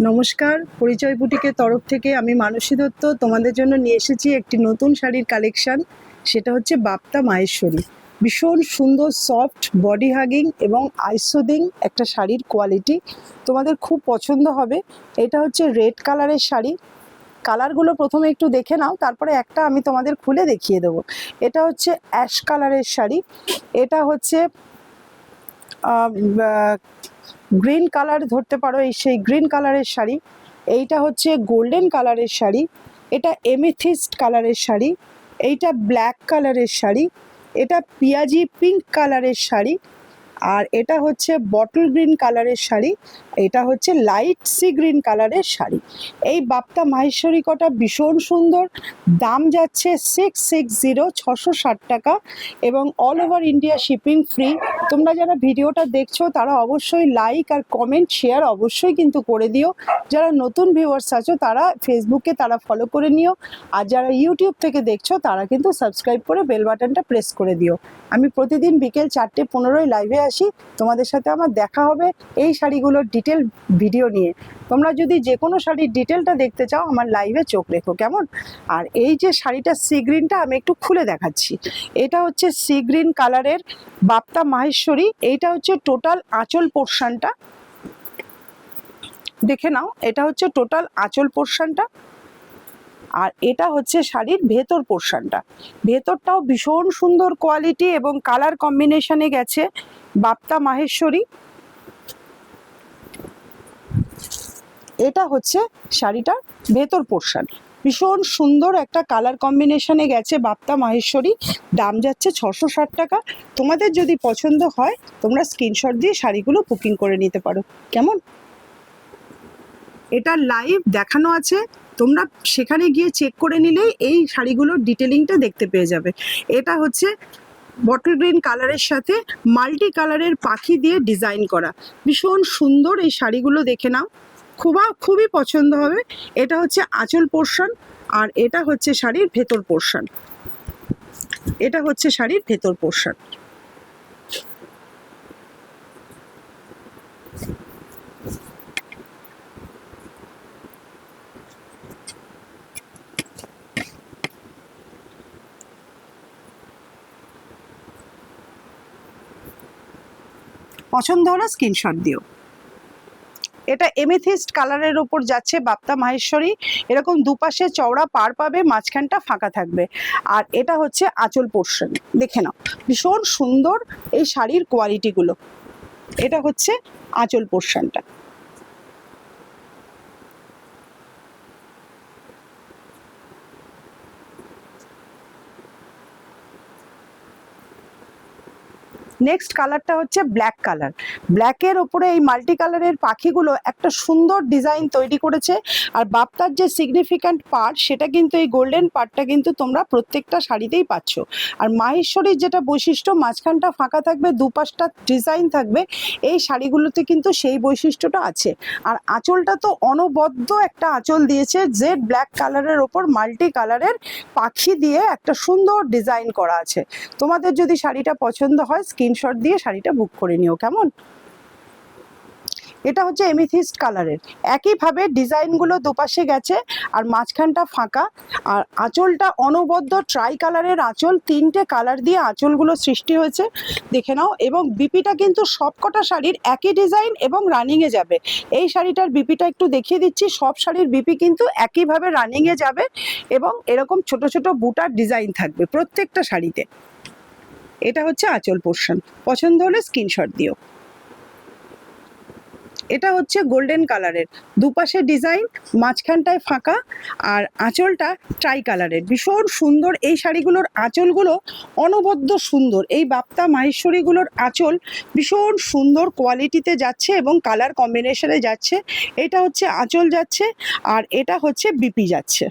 নমস্কার, পরিচয় বুটিকের তরফ থেকে আমি মানসী দত্ত তোমাদের জন্য নিয়ে এসেছি একটি নতুন শাড়ির কালেকশন। সেটা হচ্ছে বাপ্তা মাহেশ্বরী। ভীষণ সুন্দর সফট বডি হাগিং এবং আইসোদিং একটা শাড়ির কোয়ালিটি, তোমাদের খুব পছন্দ হবে। এটা হচ্ছে রেড কালারের শাড়ি। কালারগুলো প্রথমে একটু দেখে নাও, তারপরে একটা আমি তোমাদের খুলে দেখিয়ে দেবো। এটা হচ্ছে অ্যাশ কালারের শাড়ি, এটা হচ্ছে গ্রিন কালার ধরতে পারো, এই সেই গ্রিন কালারের শাড়ি। এইটা হচ্ছে গোল্ডেন কালারের শাড়ি, এটা এমেথিস্ট কালারের শাড়ি, এইটা ব্ল্যাক কালারের শাড়ি, এটা পিয়াজি পিঙ্ক কালারের শাড়ি, আর এটা হচ্ছে বটল গ্রিন কালারের শাড়ি, এটা হচ্ছে লাইট সি গ্রিন কালারের শাড়ি। এই বাপ্তা মাহেশ্বরী কটা ভীষণ সুন্দর। দাম যাচ্ছে 660 টাকা এবং all over India shipping free. তোমরা যারা ভিডিওটা দেখছো তারা অবশ্যই লাইক আর কমেন্ট শেয়ার অবশ্যই কিন্তু করে দিও। যারা নতুন ভিউয়ার্স আছো তারা ফেসবুকে তারা ফলো করে নিও, আর যারা ইউটিউব থেকে দেখছো তারা কিন্তু সাবস্ক্রাইব করে বেল বাটনটা প্রেস করে দিও। আমি প্রতিদিন বিকেল 4:15 লাইভে আসি, তোমাদের সাথে আমার দেখা হবে এই শাড়িগুলোর ডিটেল ভিডিও নিয়ে। তোমরা যদি যে কোনো শাড়ির ডিটেলটা দেখতে চাও আমার লাইভে চোখ রেখো, কেমন? আর এই যে শাড়িটা সি গ্রিনটা আমি একটু খুলে দেখাচ্ছি। এটা হচ্ছে সি গ্রিন কালারের বাপ্তা মাহেশ্বরী। এইটা হচ্ছে টোটাল আঁচল পোর্শনটা, দেখে নাও। এটা হচ্ছে টোটাল আঁচল পোর্শনটা, আর এটা হচ্ছে শাড়ির ভেতর পোর্শনটা। ভেতরটাও ভীষণ সুন্দর কোয়ালিটি এবং কালার কম্বিনেশনে গেছে বাপ্তা মাহেশ্বরী। এটা হচ্ছে শাড়িটার ভেতর পোর্শন, ভীষণ সুন্দর একটা কালার কম্বিনেশনে গেছে বাপ্তা মাহেশ্বরী। দাম যাচ্ছে 660 টাকা। তোমাদের যদি পছন্দ হয় তোমরা স্ক্রিনশট দিয়ে শাড়িগুলো বুকিং করে নিতে পারো, কেমন? এটা লাইভ দেখানো আছে, তোমরা সেখানে গিয়ে চেক করে নিলেই এই শাড়িগুলোর ডিটেলিংটা দেখতে পেয়ে যাবে। এটা হচ্ছে বটল গ্রিন কালারের সাথে মাল্টি কালারের পাখি দিয়ে ডিজাইন করা, ভীষণ সুন্দর। এই শাড়িগুলো দেখে নাও, খুবই পছন্দ হবে। এটা হচ্ছে আঁচল পোর্শন, আর এটা হচ্ছে শাড়ির ভেতর পোর্শন। এটা হচ্ছে শাড়ির ভেতর পোর্শন। পছন্দ হলে স্ক্রিনশট দিও। এটা এমেথিস্ট কালারের ওপর যাচ্ছে বাপ্তা মাহেশ্বরী। এরকম দুপাশে চওড়া পাড় পাবে, মাঝখানটা ফাঁকা থাকবে, আর এটা হচ্ছে আঁচল পোর্শন। দেখে নাও, ভীষণ সুন্দর এই শাড়ির কোয়ালিটিগুলো। এটা হচ্ছে আঁচল পোর্শনটা। নেক্সট কালারটা হচ্ছে ব্ল্যাক কালার। ব্ল্যাকের ওপরে এই মাল্টি কালারের পাখিগুলো একটা সুন্দর ডিজাইন তৈরি করেছে। আর বাপ্তার যে সিগনিফিক্যান্ট পার্ট সেটা কিন্তু এই গোল্ডেন পার্টটা কিন্তু তোমরা প্রত্যেকটা শাড়িতেই পাচ্ছ। আর মাহেশ্বরীর যেটা বৈশিষ্ট্য, মাঝখানটা ফাঁকা থাকবে, দুপাশটা ডিজাইন থাকবে, এই শাড়িগুলোতে কিন্তু সেই বৈশিষ্ট্যটা আছে। আর আঁচলটা তো অনবদ্য একটা আঁচল দিয়েছে, জেড ব্ল্যাক কালারের ওপর মাল্টি কালারের পাখি দিয়ে একটা সুন্দর ডিজাইন করা আছে। তোমাদের যদি শাড়িটা পছন্দ হয় স্ক্রিনশট দিয়ে শাড়িটা বুক করে নিও, কেমন? এটা হচ্ছে এমিথিস্ট কালারের, একইভাবে ডিজাইনগুলো দুপাশে গেছে আর মাঝখানটা ফাঁকা। আর আঁচলটা অনবদ্য ট্রাই কালারের আঁচল, 3টে কালার দিয়ে আঁচলগুলো সৃষ্টি হয়েছে, দেখে নাও। এবং বিপিটা কিন্তু সবকটা শাড়ির একই ডিজাইন এবং রানিংয়ে যাবে। এই শাড়িটার বিপিটা একটু দেখিয়ে দিচ্ছি। সব শাড়ির বিপি কিন্তু একইভাবে রানিংয়ে যাবে এবং এরকম ছোট ছোট বুটার ডিজাইন থাকবে প্রত্যেকটা শাড়িতে। এটা হচ্ছে আঁচল পোর্শন। পছন্দ হলে স্ক্রিনশট দিও। এটা হচ্ছে গোল্ডেন কালারের, দুপাশে ডিজাইন, মাঝখানটায় ফাঁকা, আর আঁচলটা ট্রাই কালারের, ভীষণ সুন্দর। এই শাড়িগুলোর আঁচলগুলো অনবদ্য সুন্দর। এই বাপ্তা মাহেশ্বরীগুলোর আঁচল ভীষণ সুন্দর কোয়ালিটিতে যাচ্ছে এবং কালার কম্বিনেশনে যাচ্ছে। এটা হচ্ছে আঁচল যাচ্ছে, আর এটা হচ্ছে বিপি যাচ্ছে।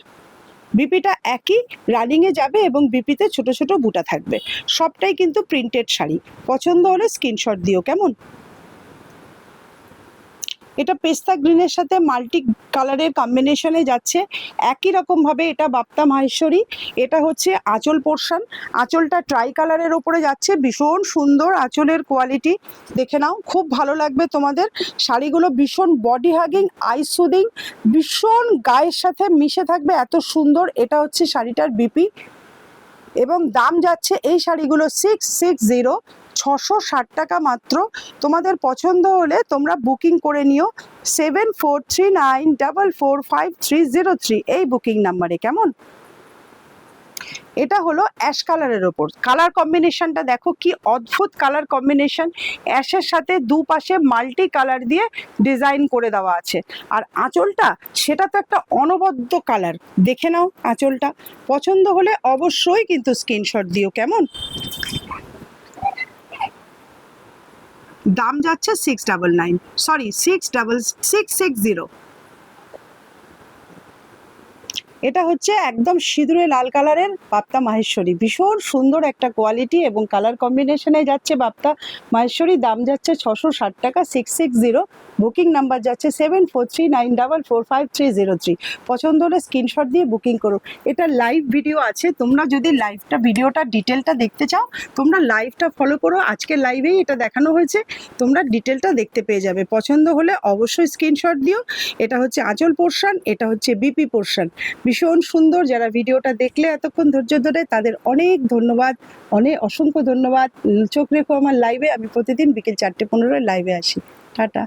বিপিটা একই রানিংয়ে যাবে এবং বিপিতে ছোট ছোট বুটা থাকবে। সবটাই কিন্তু প্রিন্টেড শাড়ি। পছন্দ হলে স্ক্রিনশট দিও, কেমন? এটা পেস্তা গ্রিনের সাথে মাল্টি কালারের কম্বিনেশনে যাচ্ছে। একই রকমভাবে এটা বাপ্তা মাহেশ্বরী। এটা হচ্ছে আঁচল পোর্শন, আঁচলটা ট্রাই কালারের ওপরে যাচ্ছে, ভীষণ সুন্দর আঁচলের কোয়ালিটি, দেখে নাও, খুব ভালো লাগবে তোমাদের। শাড়িগুলো ভীষণ বডি হাগিং, আই সুদিং, ভীষণ গায়ের সাথে মিশে থাকবে, এত সুন্দর। এটা হচ্ছে শাড়িটার বিপি এবং দাম যাচ্ছে এই শাড়িগুলো 660, 660 টাকা মাত্র। তোমাদের পছন্দ হলে তোমরা বুকিং করে নিও 7439445303 এই বুকিং নাম্বারে, কেমন? এটা হলো অ্যাশ কালারের ওপর, কালার কম্বিনেশনটা দেখো কি অদ্ভুত কালার কম্বিনেশন, অ্যাশের সাথে দুপাশে মাল্টি কালার দিয়ে ডিজাইন করে দেওয়া আছে। আর আঁচলটা সেটা তো একটা অনবদ্য কালার, দেখে নাও আঁচলটা। পছন্দ হলে অবশ্যই কিন্তু স্ক্রিনশট দিও, কেমন? দাম যাচ্ছে 699, সরি 660। এটা হচ্ছে একদম সিঁদুরে লাল কালারের বাপ্তা মাহেশ্বরী, ভীষণ সুন্দর একটা কোয়ালিটি এবং কালার কম্বিনেশনে যাচ্ছে বাপ্তা মাহেশ্বরী। দাম যাচ্ছে 660 টাকা, 660। বুকিং নাম্বার যাচ্ছে 7439445303। পছন্দ হলে স্ক্রিনশট দিয়ে বুকিং করো। এটা লাইভ ভিডিও আছে, তোমরা যদি ভিডিওটা ডিটেলটা দেখতে চাও তোমরা লাইভটা ফলো করো, আজকের লাইভেই এটা দেখানো হয়েছে, তোমরা ডিটেলটা দেখতে পেয়ে যাবে। পছন্দ হলে অবশ্যই স্ক্রিনশট দিও। এটা হচ্ছে আঁচল পোর্শন, এটা হচ্ছে বিপি পোর্শন, ভীষণ সুন্দর। যারা ভিডিওটা দেখলে এতক্ষণ ধৈর্য ধরে তাদের অনেক ধন্যবাদ, অসংখ্য ধন্যবাদ। চোখ রেখো আমার লাইভে, আমি প্রতিদিন বিকেল 4:15 লাইভে আসি। টাটা।